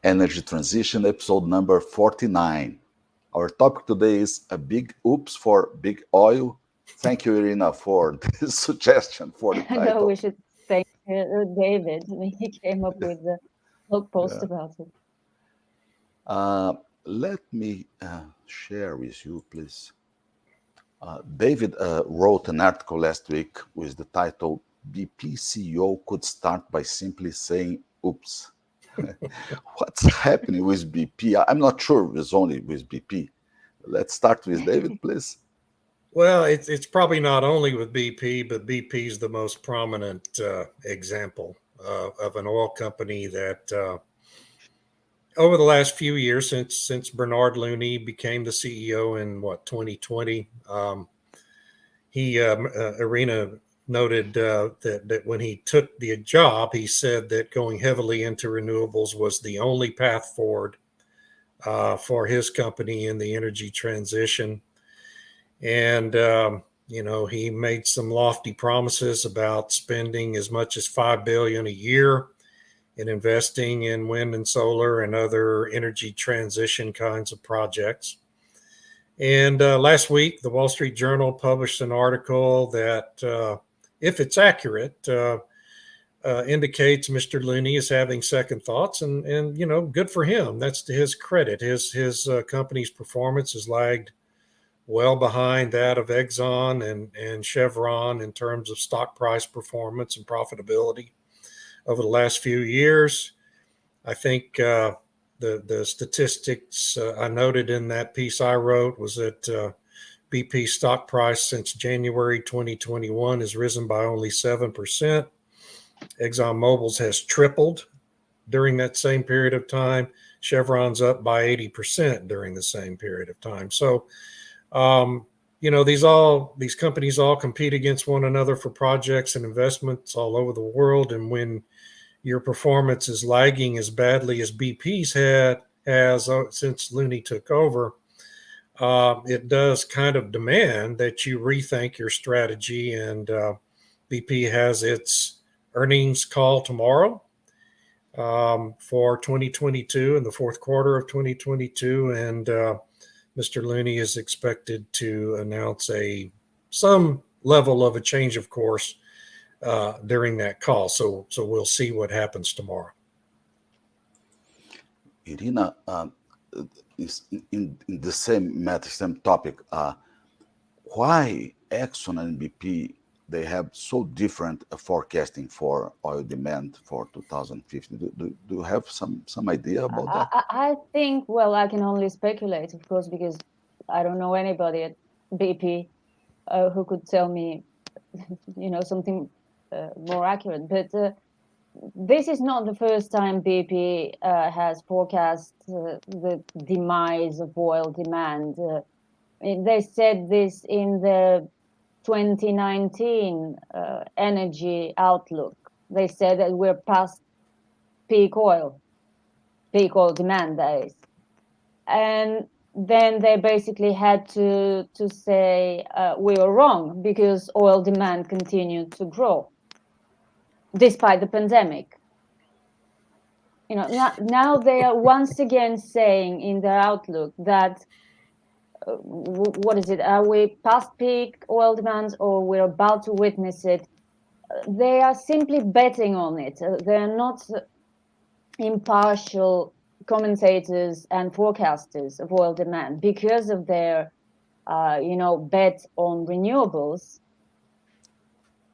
Energy Transition, episode number 49. Our topic today is a big oops for big oil. Thank you, Irina, for this suggestion for the No, we title. should thank David. He came up with the blog post Yeah. about it. Uh, Let me share with you, please. David wrote an article last week with the title BP CEO could start by simply saying oops. What's happening with BP? I'm not sure it's only with BP. Let's start with David, please. Well, it's probably not only with BP, but BP is the most prominent example of an oil company that over the last few years, since Bernard Looney became the CEO in 2020, he Arena noted that when he took the job, he said that going heavily into renewables was the only path forward for his company in the energy transition. And he made some lofty promises about spending as much as $5 billion a year in investing in wind and solar and other energy transition kinds of projects. And last week, the Wall Street Journal published an article that, if it's accurate, indicates Mr. Looney is having second thoughts, and good for him. That's to his credit. His company's performance has lagged well behind that of Exxon and Chevron in terms of stock price performance and profitability over the last few years. I think the statistics I noted in that piece I wrote was that BP stock price since January 2021 has risen by only 7%. ExxonMobil's has tripled during that same period of time. Chevron's up by 80% during the same period of time. So, these companies all compete against one another for projects and investments all over the world. And when your performance is lagging as badly as BP's has since Looney took over, it does kind of demand that you rethink your strategy. And BP has its earnings call tomorrow for 2022 in the fourth quarter of 2022, and Mr. Looney is expected to announce some level of a change of course during that call. So we'll see what happens tomorrow. Irina, is in the same matter, same topic. Why Exxon and BP they have so different forecasting for oil demand for 2050? Do you have some idea about that? I think, well, I can only speculate, of course, because I don't know anybody at BP who could tell me, something more accurate. But this is not the first time BP has forecast the demise of oil demand. They said this in the 2019 energy outlook. They said that we're past peak oil demand, that is. And then they basically had to say we were wrong because oil demand continued to grow despite the pandemic. Now they are once again saying in their outlook that what is it? Are we past peak oil demand or we're about to witness it? They are simply betting on it. They're not impartial commentators and forecasters of oil demand because of their, bet on renewables.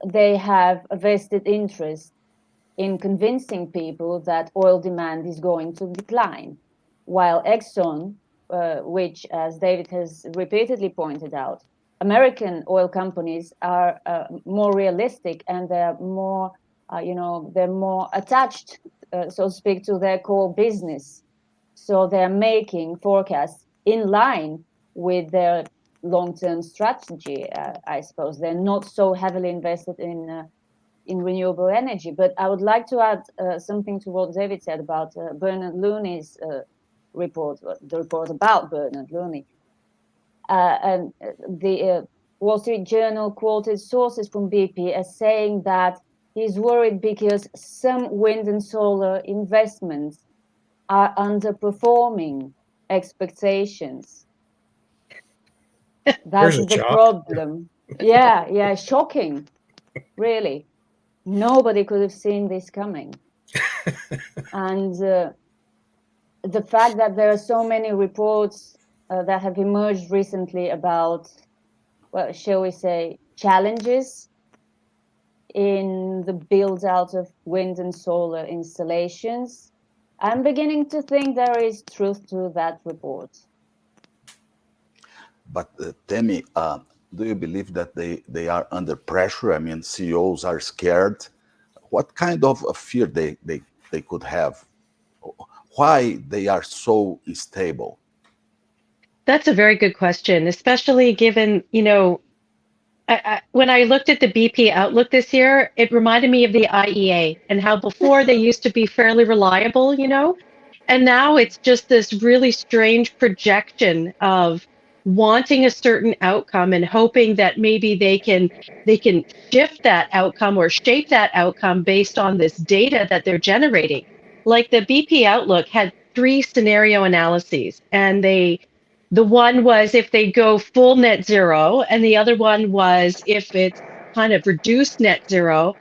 They have a vested interest in convincing people that oil demand is going to decline, while Exxon, which, as David has repeatedly pointed out, American oil companies are more realistic and they're more, they're more attached, so to speak, to their core business. So they're making forecasts in line with their long-term strategy. I suppose they're not so heavily invested in renewable energy. But I would like to add something to what David said about Bernard Looney's report, the report about Bernard Looney. And the Wall Street Journal quoted sources from BP as saying that he's worried because some wind and solar investments are underperforming expectations. There's That's a the shock. problem. Yeah, shocking, really. Nobody could have seen this coming. And the fact that there are so many reports that have emerged recently about, well, shall we say, challenges in the build out of wind and solar installations, I'm beginning to think there is truth to that report. But Temi, do you believe that they are under pressure? I mean, CEOs are scared. What kind of a fear they could have? Why they are so unstable? That's a very good question, especially given, when I looked at the BP outlook this year, it reminded me of the IEA and how before they used to be fairly reliable, and now it's just this really strange projection of wanting a certain outcome and hoping that maybe they can shift that outcome or shape that outcome based on this data that they're generating. Like the BP outlook had 3 scenario analyses, and the one was if they go full net zero, and the other one was if it's kind of reduced net zero.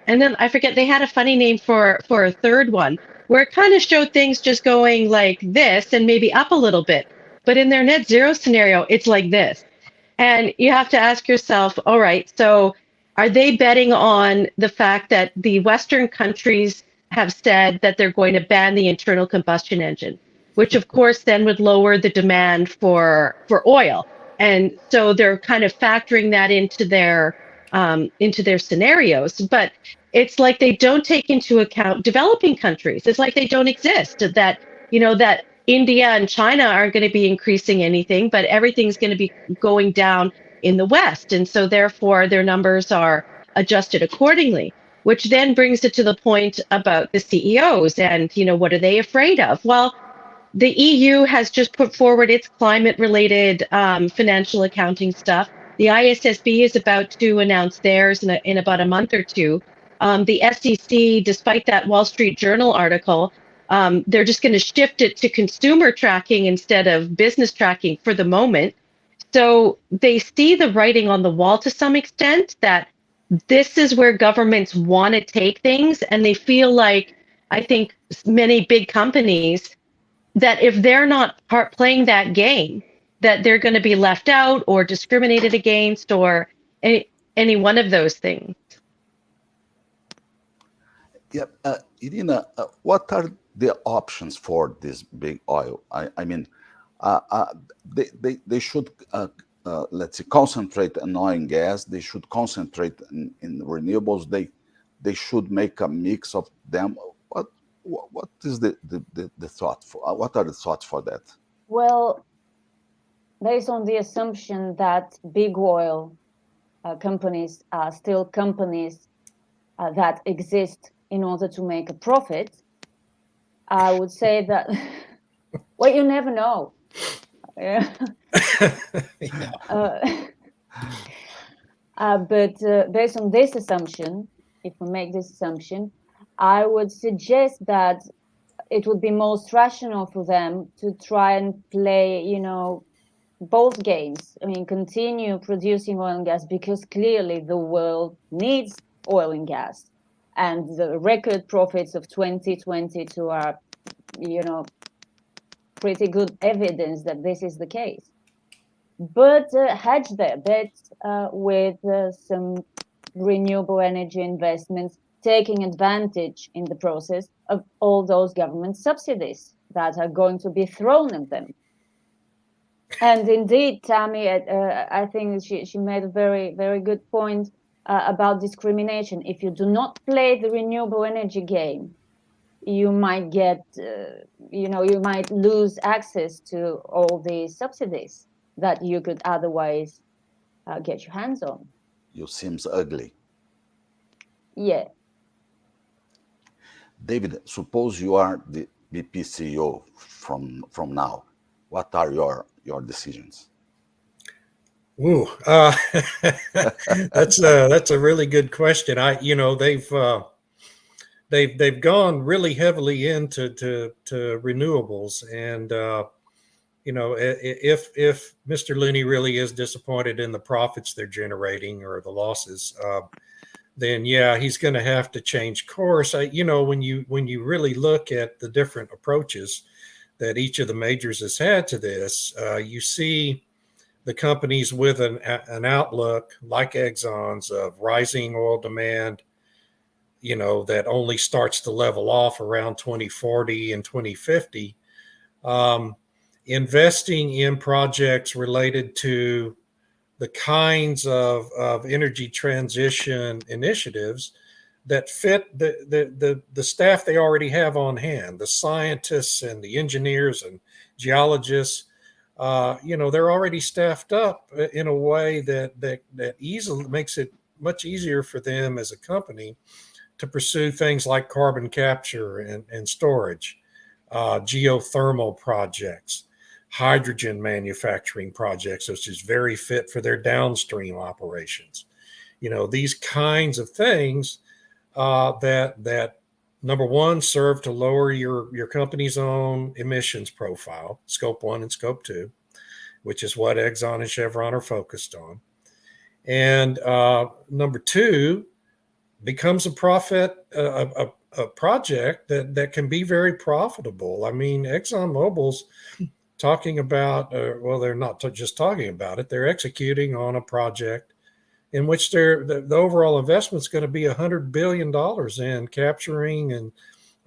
And then I forget, they had a funny name for a third one where it kind of showed things just going like this and maybe up a little bit. But in their net zero scenario, it's like this. And you have to ask yourself, all right, so are they betting on the fact that the Western countries have said that they're going to ban the internal combustion engine, which of course then would lower the demand for oil. And so they're kind of factoring that into their scenarios. But it's like they don't take into account developing countries. It's like they don't exist. That India and China aren't going to be increasing anything, but everything's going to be going down in the West. And so therefore their numbers are adjusted accordingly, which then brings it to the point about the CEOs and, what are they afraid of? Well, the EU has just put forward its climate-related financial accounting stuff. The ISSB is about to announce theirs in about a month or two. The SEC, despite that Wall Street Journal article, they're just going to shift it to consumer tracking instead of business tracking for the moment. So they see the writing on the wall to some extent that this is where governments want to take things, and they feel like, I think many big companies, that if they're not playing that game, that they're going to be left out or discriminated against or any one of those things. Yeah, Irina, what are the options for this big oil? I mean, they should let's say concentrate on oil and gas. They should concentrate in renewables. They should make a mix of them. What is the thought for? What are the thoughts for that? Well, based on the assumption that big oil companies are still companies that exist in order to make a profit, I would say that, well, you never know. But based on this assumption, if we make this assumption, I would suggest that it would be most rational for them to try and play, both games. I mean, continue producing oil and gas because clearly the world needs oil and gas. And the record profits of 2022 are, pretty good evidence that this is the case. But hedge their bets with some renewable energy investments, taking advantage in the process of all those government subsidies that are going to be thrown at them. And indeed, Tammy, I think she made a very, very good point about discrimination. If you do not play the renewable energy game, you might get, you might lose access to all the subsidies that you could otherwise get your hands on. You seems ugly. Yeah. David, suppose you are the BP CEO from now. What are your decisions? Ooh, that's a really good question. they've gone really heavily into to renewables, and if Mr. Looney really is disappointed in the profits they're generating or the losses, then yeah, he's going to have to change course. When you really look at the different approaches that each of the majors has had to this, you see the companies with an outlook like Exxon's of rising oil demand, that only starts to level off around 2040 and 2050. Investing in projects related to the kinds of energy transition initiatives that fit the staff they already have on hand, the scientists and the engineers and geologists. They're already staffed up in a way that easily makes it much easier for them as a company to pursue things like carbon capture and storage, geothermal projects, hydrogen manufacturing projects, which is very fit for their downstream operations. These kinds of things that number one, serve to lower your company's own emissions profile, scope 1 and scope 2, which is what Exxon and Chevron are focused on. And number 2, becomes a project that can be very profitable. I mean, ExxonMobil's talking about, they're not just talking about it, they're executing on a project in which the overall investment is going to be $100 billion in capturing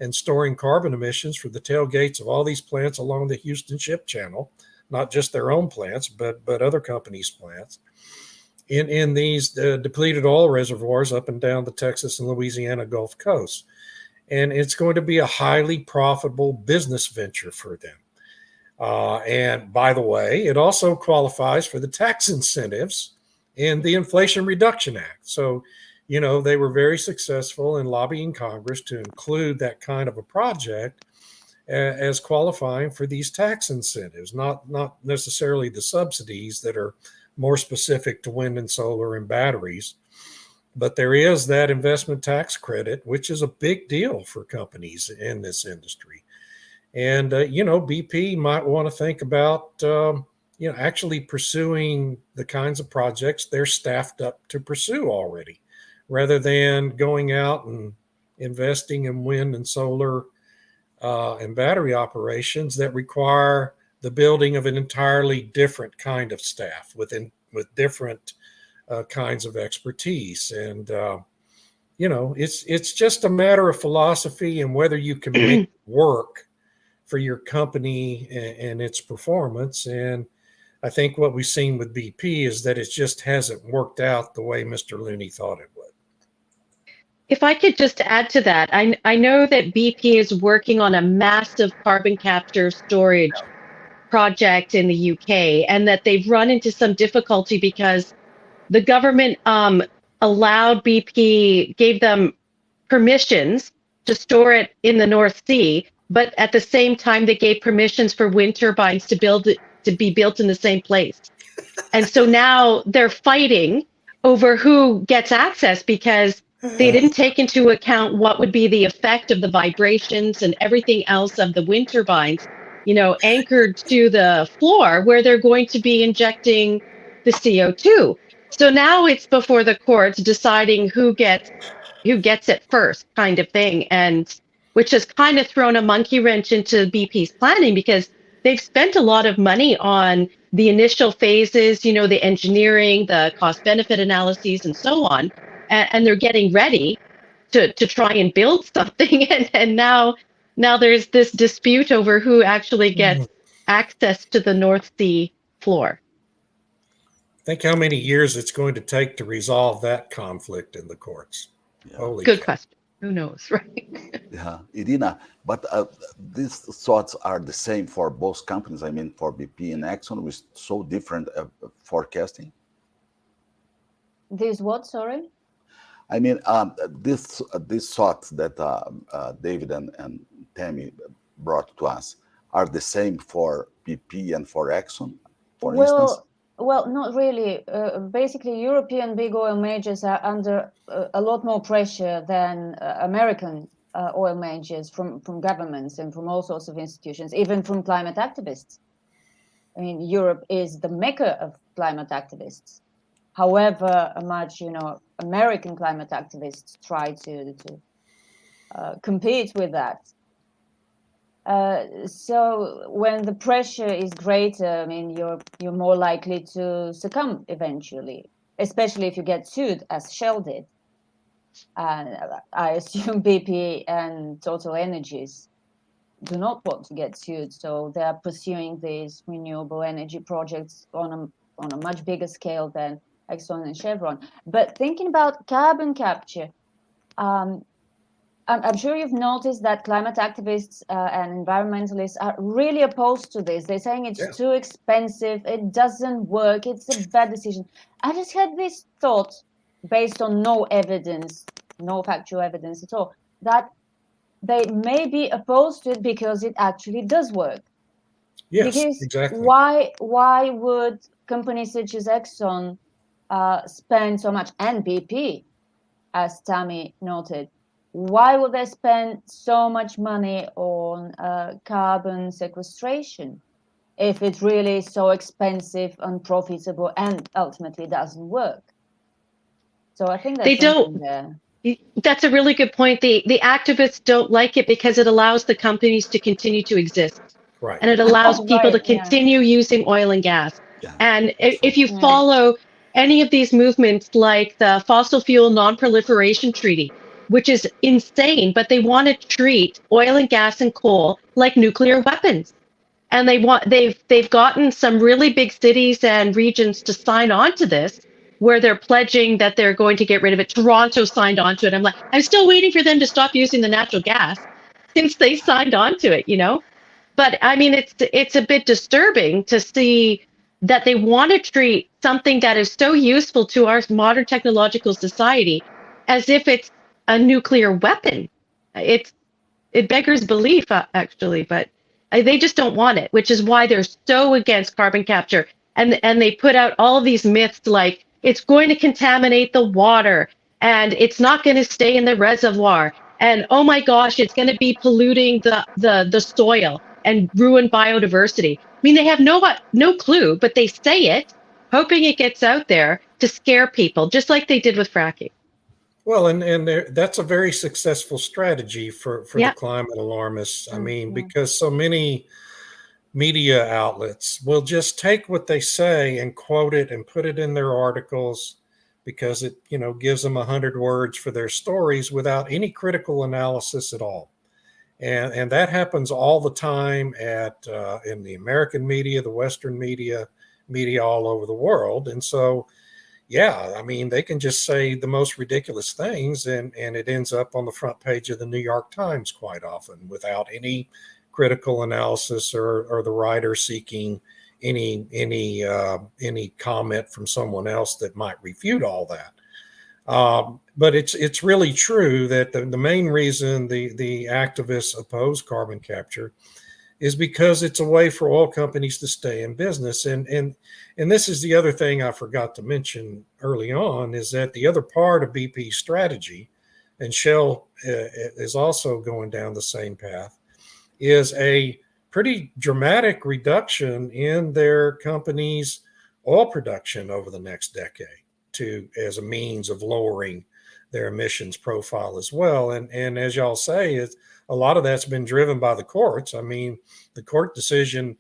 and storing carbon emissions for the tailgates of all these plants along the Houston Ship Channel, not just their own plants, but other companies' plants, in these depleted oil reservoirs up and down the Texas and Louisiana Gulf Coast. And it's going to be a highly profitable business venture for them. And by the way, it also qualifies for the tax incentives in the Inflation Reduction Act. So, they were very successful in lobbying Congress to include that kind of a project as qualifying for these tax incentives, not necessarily the subsidies that are more specific to wind and solar and batteries. But there is that investment tax credit, which is a big deal for companies in this industry. And, BP might want to think about, actually pursuing the kinds of projects they're staffed up to pursue already, rather than going out and investing in wind and solar and battery operations that require the building of an entirely different kind of staff with different kinds of expertise. And, it's just a matter of philosophy and whether you can make it work for your company and its performance. And I think what we've seen with BP is that it just hasn't worked out the way Mr. Looney thought it would. If I could just add to that, I know that BP is working on a massive carbon capture storage project in the UK, and that they've run into some difficulty because the government allowed BP, gave them permissions to store it in the North Sea, but at the same time they gave permissions for wind turbines to be built in the same place. And so now they're fighting over who gets access because they didn't take into account what would be the effect of the vibrations and everything else of the wind turbines, anchored to the floor where they're going to be injecting the CO2. So now it's before the courts deciding who gets it first, kind of thing, and which has kind of thrown a monkey wrench into BP's planning because they've spent a lot of money on the initial phases, the engineering, the cost benefit analyses, and so on, and they're getting ready to try and build something, and now there's this dispute over who actually gets access to the North Sea floor. Think how many years it's going to take to resolve that conflict in the courts. Yeah. Holy Good cow. question. Who knows, right? Yeah, Irina, but these thoughts are the same for both companies. I mean, for BP and Exxon, with so different forecasting. This what? Sorry. I mean, this thoughts that David and Tammy brought to us are the same for BP and for Exxon, for instance. Well, not really. Basically, European big oil majors are under a lot more pressure than American oil majors, from governments, and from all sorts of institutions, even from climate activists. I mean, Europe is the mecca of climate activists. However much, American climate activists try to compete with that. So when the pressure is greater, I mean, you're more likely to succumb eventually, especially if you get sued, as Shell did. And I assume BP and Total Energies do not want to get sued, so they are pursuing these renewable energy projects on a much bigger scale than Exxon and Chevron. But thinking about carbon capture, I'm sure you've noticed that climate activists and environmentalists are really opposed to this. They're saying it's too expensive, it doesn't work, it's a bad decision. I just had this thought, based on no evidence, no factual evidence at all, that they may be opposed to it because it actually does work. Yes, because exactly. Why would companies such as Exxon spend so much, and BP, as Tammy noted, why would they spend so much money on carbon sequestration if it really is so expensive, unprofitable, and ultimately doesn't work? So I think They that's don't. something there. That's a really good point. The activists don't like it because it allows the companies to continue to exist, Right. and it allows people to Right, yeah. continue using oil and gas. Yeah. And if you Yeah. follow any of these movements, like the Fossil Fuel Non-Proliferation Treaty, which is insane, but they want to treat oil and gas and coal like nuclear weapons. And they've gotten some really big cities and regions to sign on to this, where they're pledging that they're going to get rid of it. Toronto signed on to it. I'm like, I'm still waiting for them to stop using the natural gas since they signed on to it. But I mean, it's a bit disturbing to see that they want to treat something that is so useful to our modern technological society as if it's a nuclear weapon. It beggars belief, actually, but they just don't want it, which is why they're so against carbon capture. And they put out all of these myths like it's going to contaminate the water and it's not going to stay in the reservoir. And oh my gosh, it's going to be polluting the soil and ruin biodiversity. I mean, they have no clue, but they say it, hoping it gets out there to scare people, just like they did with fracking. Well, and that's a very successful strategy for Yeah. the climate alarmists. I mean, Yeah. because so many media outlets will just take what they say and quote it and put it in their articles because it, gives them 100 words for their stories without any critical analysis at all. And that happens all the time in the American media, the Western media all over the world. And so, yeah, I mean, they can just say the most ridiculous things and it ends up on the front page of the New York Times quite often without any critical analysis or the writer seeking any comment from someone else that might refute all that. But it's really true that the main reason the activists oppose carbon capture is because it's a way for oil companies to stay in business. And this is the other thing I forgot to mention early on, is that the other part of BP's strategy, and Shell is also going down the same path, is a pretty dramatic reduction in their company's oil production over the next decade as a means of lowering their emissions profile as well. And as y'all say, a lot of that's been driven by the courts. I mean, the court decision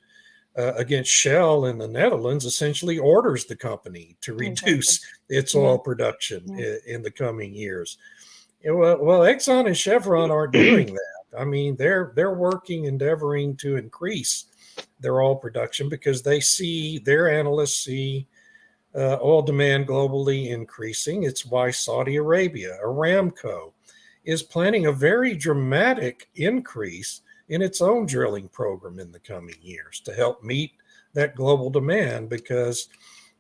against Shell in the Netherlands essentially orders the company to reduce its oil production in the coming years. Well, Exxon and Chevron aren't doing that. I mean, they're endeavoring to increase their oil production because their analysts see oil demand globally increasing. It's why Saudi Arabia, Aramco, is planning a very dramatic increase in its own drilling program in the coming years to help meet that global demand, because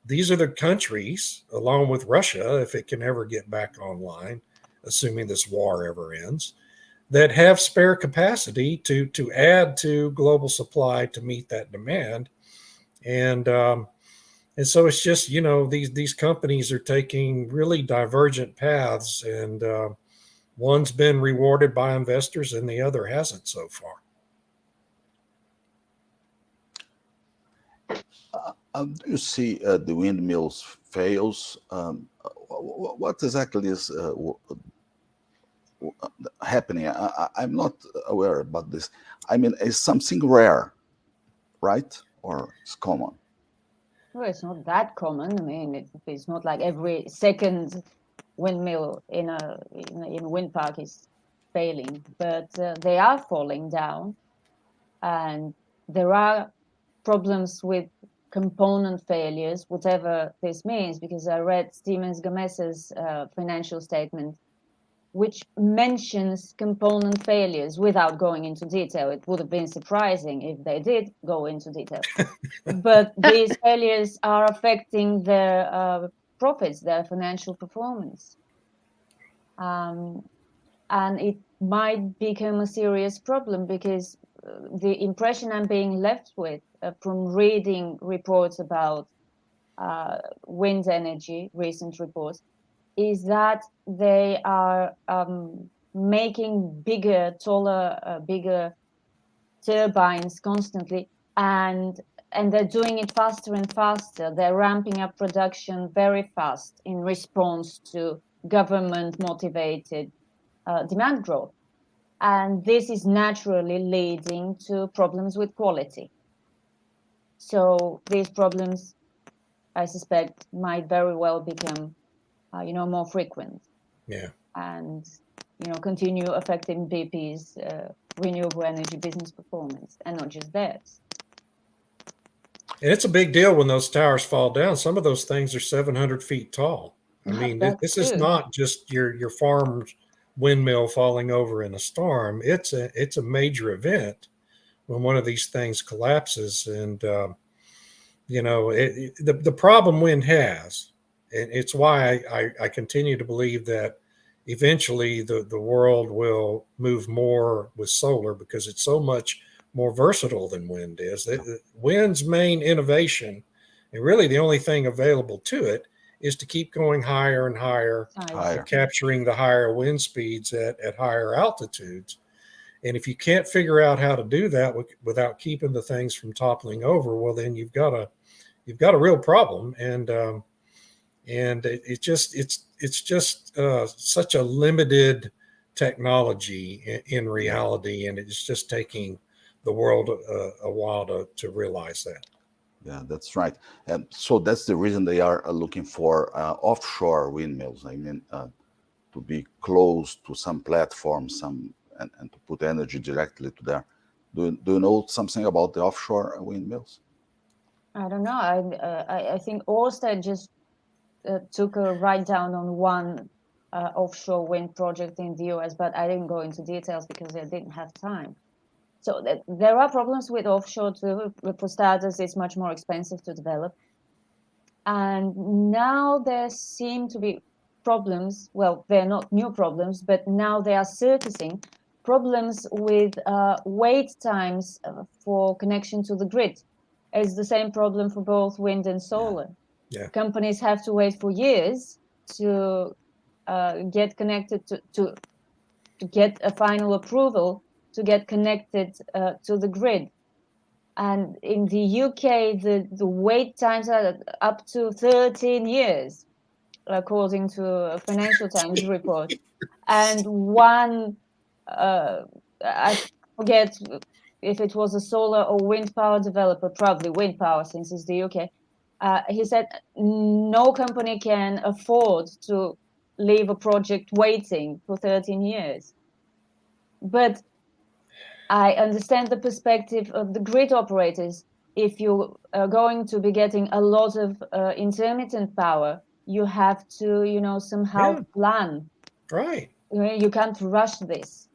these are the countries, along with Russia, if it can ever get back online, assuming this war ever ends, that have spare capacity to add to global supply to meet that demand. And so it's just, these companies are taking really divergent paths, and one's been rewarded by investors and the other hasn't so far. Do you see the windmills fails? What exactly is happening? I'm not aware about this. I mean, it's something rare, right? Or it's common? Well, it's not that common. I mean, it's not like every second windmill in a wind park is failing, but they are falling down, and there are problems with component failures, whatever this means, because I read Siemens Gamesa's financial statement, which mentions component failures without going into detail. It would have been surprising if they did go into detail. But these failures are affecting their profits, their financial performance. And it might become a serious problem, because the impression I'm being left with from reading reports about wind energy, recent reports, is that they are making bigger, taller, bigger turbines constantly, and they're doing it faster and faster. They're ramping up production very fast in response to government-motivated demand growth. And this is naturally leading to problems with quality. So these problems, I suspect, might very well become, more frequent. Yeah. And, continue affecting BP's renewable energy business performance, and not just theirs. And it's a big deal when those towers fall down. Some of those things are 700 feet tall. I mean, this is not just your farm's windmill falling over in a storm. It's a major event when one of these things collapses. And the problem wind has, and it's why I continue to believe that eventually the world will move more with solar, because it's so much more versatile than wind is. Wind's main innovation, and really the only thing available to it, is to keep going higher and higher, capturing the higher wind speeds at higher altitudes. And if you can't figure out how to do that without keeping the things from toppling over, well, then you've got a real problem. And it's just such a limited technology in reality, and it's just taking the world a while to realize that. Yeah, that's right. And so that's the reason they are looking for offshore windmills. I mean, to be close to some platforms, and to put energy directly to there. Do you know something about the offshore windmills? I don't know. I think Ørsted just took a write down on one offshore wind project in the US, but I didn't go into details because I didn't have time. So there are problems with offshore too. For starters, it's much more expensive to develop. And now there seem to be problems. Well, they're not new problems, but now they are surfacing problems with wait times for connection to the grid. It's the same problem for both wind and solar. Yeah. Companies have to wait for years to get connected to get a final approval to get connected to the grid. And in the UK, the wait times are up to 13 years, according to a Financial Times report. And one, I forget if it was a solar or wind power developer, probably wind power since it's the UK, he said no company can afford to leave a project waiting for 13 years. But I understand the perspective of the grid operators. If you are going to be getting a lot of intermittent power, you have to, somehow plan. Right. You can't rush this.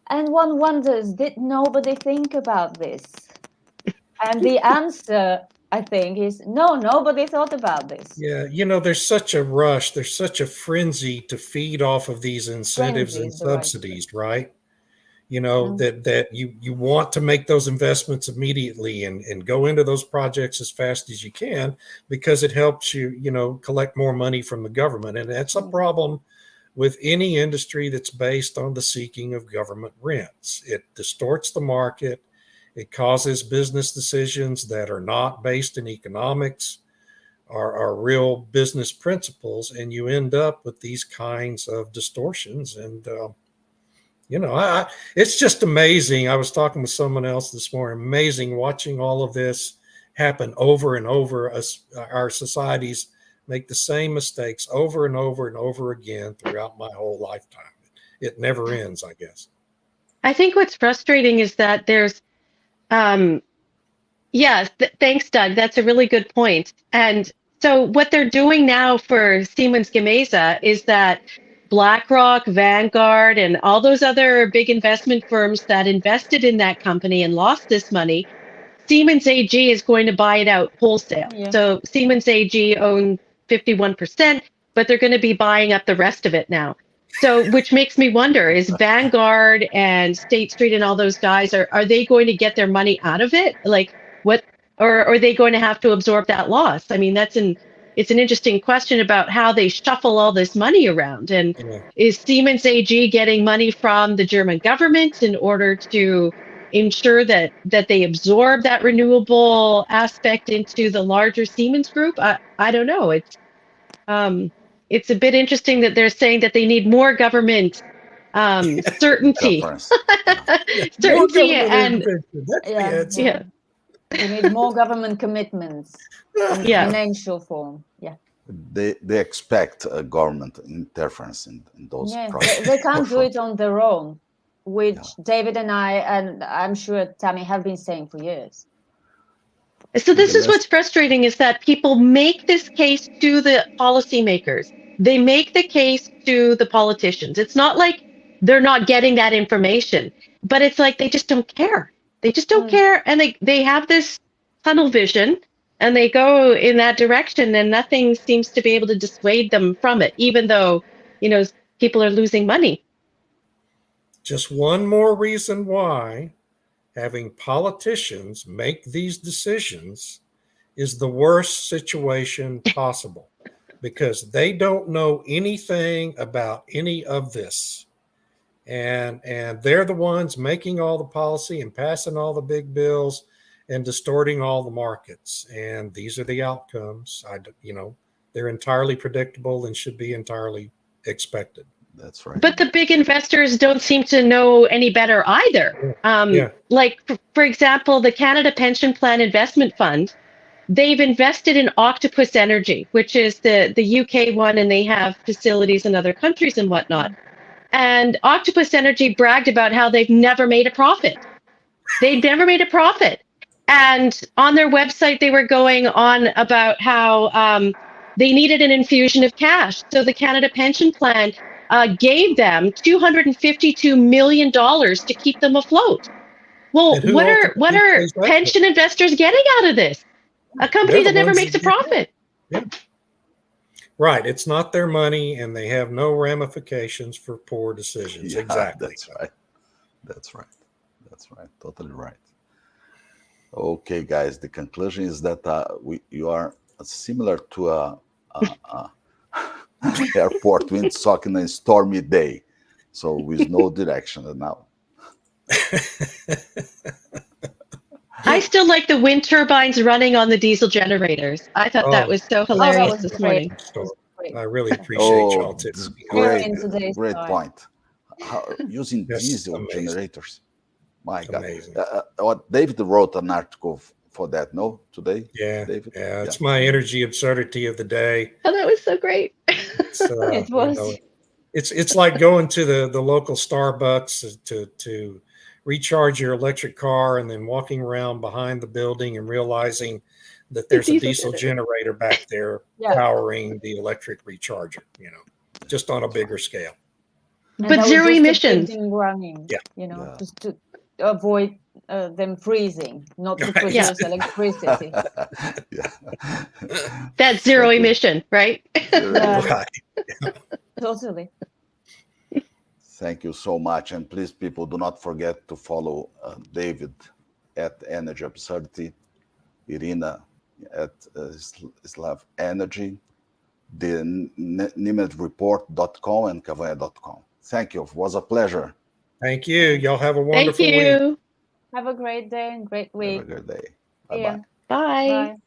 And one wonders, did nobody think about this? And the answer, I think, is no, nobody thought about this. Yeah, there's such a rush, there's such a frenzy to feed off of these incentives and subsidies, right? That you want to make those investments immediately and go into those projects as fast as you can, because it helps you, collect more money from the government. And that's a problem with any industry that's based on the seeking of government rents. It distorts the market. It causes business decisions that are not based in economics, are real business principles, and you end up with these kinds of distortions. And it's just amazing. I was talking with someone else this morning. Amazing watching all of this happen over and over. Our societies make the same mistakes over and over and over again throughout my whole lifetime. It never ends, I guess. I think what's frustrating is that there's, thanks, Doug. That's a really good point. And so what they're doing now for Siemens Gamesa is that BlackRock, Vanguard, and all those other big investment firms that invested in that company and lost this money, Siemens AG is going to buy it out wholesale. Yeah. So Siemens AG owned 51%, but they're going to be buying up the rest of it now. So, which makes me wonder, is Vanguard and State Street and all those guys, are they going to get their money out of it? Like what, or are they going to have to absorb that loss? I mean, it's an interesting question about how they shuffle all this money around. And is Siemens AG getting money from the German government in order to ensure that they absorb that renewable aspect into the larger Siemens group? I don't know. It's a bit interesting that they're saying that they need more government certainty. Certainty and yeah. We need more government commitments in financial form. Yeah. They expect a government interference in those projects. They can't do it on their own, which David and I'm sure Tammy have been saying for years. So this is what's frustrating, is that people make this case to the policymakers. They make the case to the politicians. It's not like they're not getting that information, but it's like they just don't care. They just don't care, and they have this tunnel vision, and they go in that direction, and nothing seems to be able to dissuade them from it, even though, people are losing money. Just one more reason why having politicians make these decisions is the worst situation possible, because they don't know anything about any of this. And they're the ones making all the policy and passing all the big bills and distorting all the markets. And these are the outcomes. They're entirely predictable and should be entirely expected. That's right. But the big investors don't seem to know any better either. Like, for example, the Canada Pension Plan Investment Fund, they've invested in Octopus Energy, which is the UK one, and they have facilities in other countries and whatnot. And Octopus Energy bragged about how they've never made a profit. They've never made a profit. And on their website, they were going on about how they needed an infusion of cash. So the Canada Pension Plan gave them $252 million to keep them afloat. Well, what are pension investors getting out of this? A company that never makes a profit. Yeah. Right. It's not their money, and they have no ramifications for poor decisions. Exactly. That's right. Totally right. Okay, guys. The conclusion is that you are similar to a airport windsock in a stormy day, so with no direction now. I still like the wind turbines running on the diesel generators. I thought that was so hilarious this morning. I really appreciate y'all too. Great point. Using diesel generators. My God. David wrote an article for that, today? Yeah, David? yeah. It's my energy absurdity of the day. Oh, that was so great. It was. It's like going to the local Starbucks to recharge your electric car, and then walking around behind the building and realizing that there's a diesel generator back there powering the electric recharger, just on a bigger scale. But zero emissions. Running, just to avoid them freezing, not to produce electricity. That's zero emission, right? Right. Totally. Thank you so much. And please, people, do not forget to follow David at Energy Absurdity, Irina at Slav Energy, the nimetreport.com and kavaya.com. Thank you. It was a pleasure. Thank you. Y'all have a Thank wonderful week. you. Have a great day and great Have week. a good day. See Bye-bye. ya. Bye. Bye.